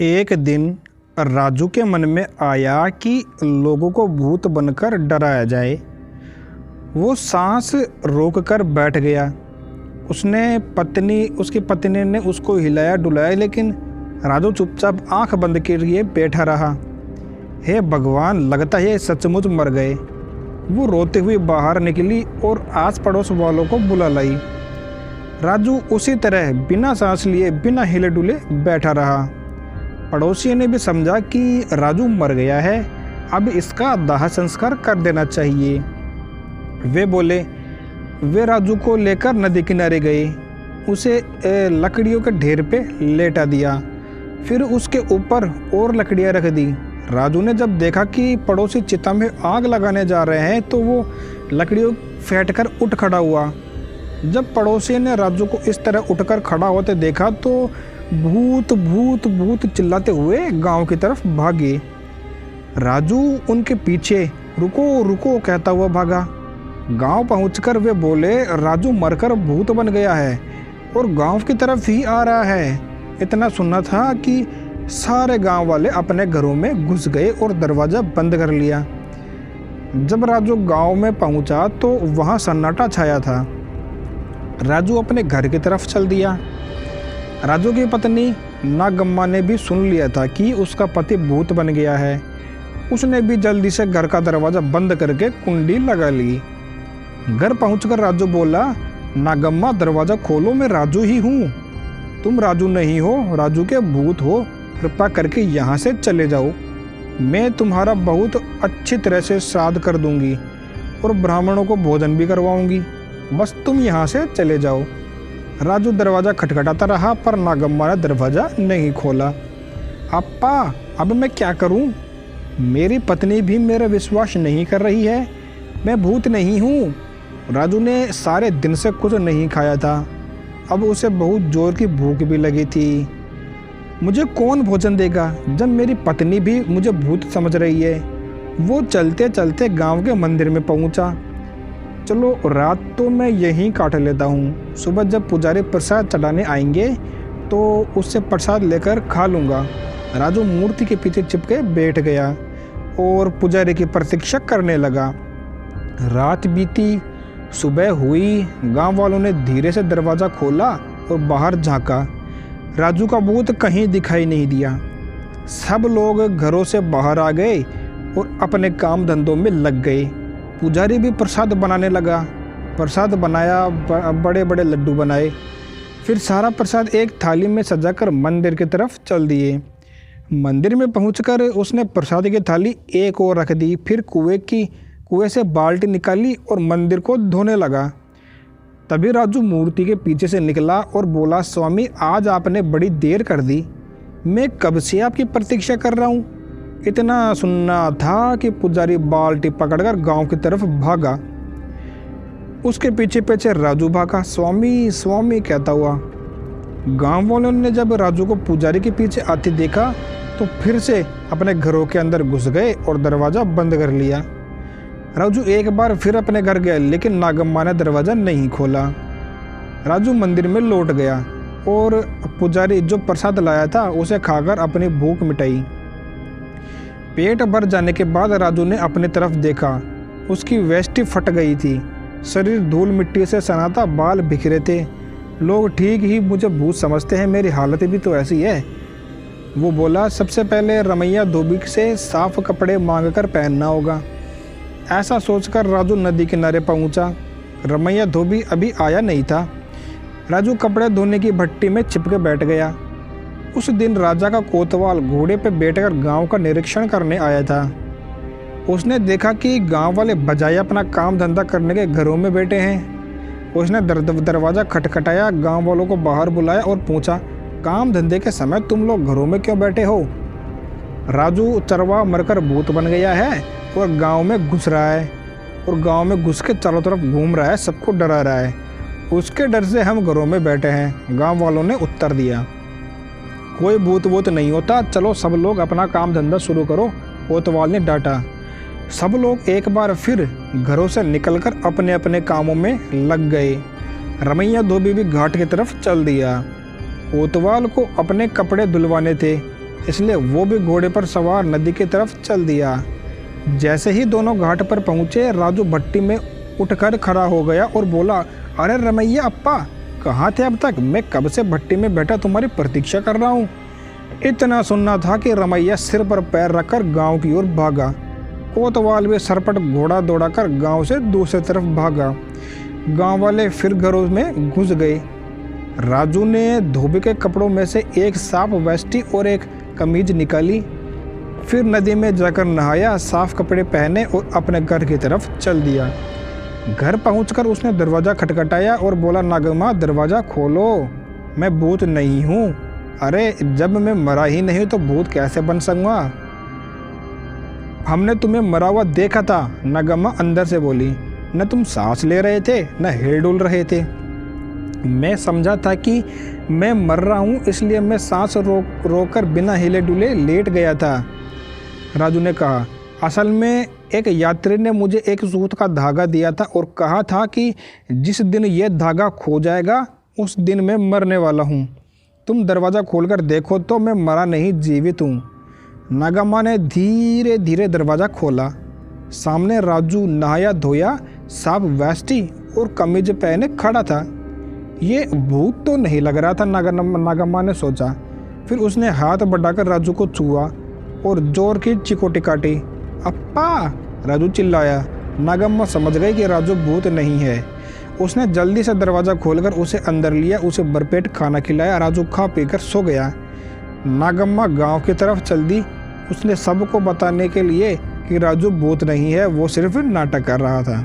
एक दिन राजू के मन में आया कि लोगों को भूत बनकर डराया जाए। वो सांस रोककर बैठ गया। उसकी पत्नी ने उसको हिलाया डुलाया, लेकिन राजू चुपचाप आंख बंद किए बैठा रहा। हे भगवान, लगता है सचमुच मर गए। वो रोते हुए बाहर निकली और आस पड़ोस वालों को बुला लाई। राजू उसी तरह बिना सांस लिए बिना हिले डुले बैठा रहा। पड़ोसी ने भी समझा कि राजू मर गया है, अब इसका दाह संस्कार कर देना चाहिए। वे राजू को लेकर नदी किनारे गए, उसे लकड़ियों के ढेर पे लेटा दिया, फिर उसके ऊपर और लकड़ियां रख दी। राजू ने जब देखा कि पड़ोसी चिता में आग लगाने जा रहे हैं तो वो लकड़ियों फेंट कर उठ खड़ा हुआ। जब पड़ोसी ने राजू को इस तरह उठकर खड़ा होते देखा तो भूत भूत भूत चिल्लाते हुए गांव की तरफ भागे। राजू उनके पीछे रुको रुको कहता हुआ भागा। गांव पहुंचकर वे बोले, राजू मरकर भूत बन गया है और गांव की तरफ ही आ रहा है। इतना सुनना था कि सारे गांव वाले अपने घरों में घुस गए और दरवाज़ा बंद कर लिया। जब राजू गांव में पहुंचा तो वहां सन्नाटा छाया था। राजू अपने घर की तरफ चल दिया। राजू की पत्नी नागम्मा ने भी सुन लिया था कि उसका पति भूत बन गया है। उसने भी जल्दी से घर का दरवाज़ा बंद करके कुंडी लगा ली। घर पहुंचकर राजू बोला, नागम्मा दरवाज़ा खोलो, मैं राजू ही हूँ। तुम राजू नहीं हो, राजू के भूत हो। कृपा करके यहाँ से चले जाओ। मैं तुम्हारा बहुत अच्छी तरह से श्राद्ध कर दूंगी और ब्राह्मणों को भोजन भी करवाऊंगी। बस तुम यहाँ से चले जाओ। राजू दरवाज़ा खटखटाता रहा पर नागम्मा ने दरवाज़ा नहीं खोला। अप्पा, अब मैं क्या करूं? मेरी पत्नी भी मेरा विश्वास नहीं कर रही है। मैं भूत नहीं हूं। राजू ने सारे दिन से कुछ नहीं खाया था। अब उसे बहुत जोर की भूख भी लगी थी। मुझे कौन भोजन देगा जब मेरी पत्नी भी मुझे भूत समझ रही है? वो चलते चलते गांव के मंदिर में पहुंचा। चलो रात तो मैं यहीं काट लेता हूँ। सुबह जब पुजारी प्रसाद चढ़ाने आएंगे तो उससे प्रसाद लेकर खा लूँगा। राजू मूर्ति के पीछे चिपके बैठ गया और पुजारी की प्रतीक्षा करने लगा। रात बीती, सुबह हुई। गांव वालों ने धीरे से दरवाज़ा खोला और बाहर झांका। राजू का भूत कहीं दिखाई नहीं दिया। सब लोग घरों से बाहर आ गए और अपने काम धंधों में लग गए। पुजारी भी प्रसाद बनाने लगा। प्रसाद बनाया, बड़े बड़े लड्डू बनाए। फिर सारा प्रसाद एक थाली में सजाकर मंदिर की तरफ चल दिए। मंदिर में पहुंचकर उसने प्रसाद की थाली एक और रख दी। फिर कुएं से बाल्टी निकाली और मंदिर को धोने लगा। तभी राजू मूर्ति के पीछे से निकला और बोला, स्वामी आज आपने बड़ी देर कर दी। मैं कब से आपकी प्रतीक्षा कर रहा हूँ। इतना सुनना था कि पुजारी बाल्टी पकड़कर गांव की तरफ भागा। उसके पीछे पीछे राजू भागा, स्वामी स्वामी कहता हुआ। गांव वालों ने जब राजू को पुजारी के पीछे आते देखा तो फिर से अपने घरों के अंदर घुस गए और दरवाज़ा बंद कर लिया। राजू एक बार फिर अपने घर गया, लेकिन नागम्मा ने दरवाज़ा नहीं खोला। राजू मंदिर में लौट गया और पुजारी जो प्रसाद लाया था उसे खाकर अपनी भूख मिटाई। पेट भर जाने के बाद राजू ने अपनी तरफ देखा। उसकी वेस्टी फट गई थी, शरीर धूल मिट्टी से सना था, बाल बिखरे थे। लोग ठीक ही मुझे भूत समझते हैं, मेरी हालत भी तो ऐसी है। वो बोला, सबसे पहले रमैया धोबी से साफ कपड़े मांगकर पहनना होगा। ऐसा सोचकर राजू नदी किनारे पहुंचा। रमैया धोबी अभी आया नहीं था। राजू कपड़े धोने की भट्टी में चिपके बैठ गया। उस दिन राजा का कोतवाल घोड़े पर बैठकर गांव का निरीक्षण करने आया था। उसने देखा कि गांव वाले बजाय अपना काम धंधा करने के घरों में बैठे हैं। उसने दरवाज़ा खटखटाया, गांव वालों को बाहर बुलाया और पूछा, काम धंधे के समय तुम लोग घरों में क्यों बैठे हो? राजू चरवा मरकर भूत बन गया है और गांव में घुस रहा है और गांव में घुस के चारों तरफ घूम रहा है, सबको डरा रहा है। उसके डर से हम घरों में बैठे हैं, गांव वालों ने उत्तर दिया। कोई भूत वूत नहीं होता, चलो सब लोग अपना काम धंधा शुरू करो, कोतवाल ने डांटा। सब लोग एक बार फिर घरों से निकलकर अपने अपने कामों में लग गए। रमैया धोबी भी घाट की तरफ चल दिया। कोतवाल को अपने कपड़े धुलवाने थे, इसलिए वो भी घोड़े पर सवार नदी की तरफ चल दिया। जैसे ही दोनों घाट पर पहुंचे, राजू भट्टी में उठकर खड़ा हो गया और बोला, अरे रमैया अप्पा, कहाँ थे अब तक? मैं कब से भट्टी में बैठा तुम्हारी प्रतीक्षा कर रहा हूँ। इतना सुनना था कि रमैया सिर पर पैर रखकर गांव की ओर भागा। कोतवाल भी सरपट घोड़ा दौड़ाकर गांव से दूसरी तरफ भागा। गांव वाले फिर घरों में घुस गए। राजू ने धोबी के कपड़ों में से एक साफ वेस्टी और एक कमीज निकाली, फिर नदी में जाकर नहाया, साफ कपड़े पहने और अपने घर की तरफ चल दिया। घर पहुंचकर उसने दरवाज़ा खटखटाया और बोला, नागम्मा दरवाज़ा खोलो, मैं भूत नहीं हूँ। अरे जब मैं मरा ही नहीं तो भूत कैसे बन सकूँगा? हमने तुम्हें मरा हुआ देखा था, नागम्मा अंदर से बोली। न तुम सांस ले रहे थे न हिल डुल रहे थे। मैं समझा था कि मैं मर रहा हूँ, इसलिए मैं सांस रोककर बिना हिले डुले लेट गया था, राजू ने कहा। असल में एक यात्री ने मुझे एक सूत का धागा दिया था और कहा था कि जिस दिन यह धागा खो जाएगा उस दिन मैं मरने वाला हूँ। तुम दरवाज़ा खोलकर देखो तो मैं मरा नहीं, जीवित हूँ। नागम्मा ने धीरे धीरे दरवाज़ा खोला। सामने राजू नहाया धोया, साफ वेस्टी और कमीज पहने खड़ा था। ये भूत तो नहीं लग रहा था, नागम्मा ने सोचा। फिर उसने हाथ बढ़ाकर राजू को छुआ और जोर की चिकोटी काटी। अप्पा, राजू चिल्लाया। नागम्मा समझ गई कि राजू भूत नहीं है। उसने जल्दी से दरवाज़ा खोलकर उसे अंदर लिया, उसे भरपेट खाना खिलाया। राजू खा पीकर सो गया। नागम्मा गांव की तरफ चल दी। उसने सबको बताने के लिए कि राजू भूत नहीं है, वो सिर्फ नाटक कर रहा था।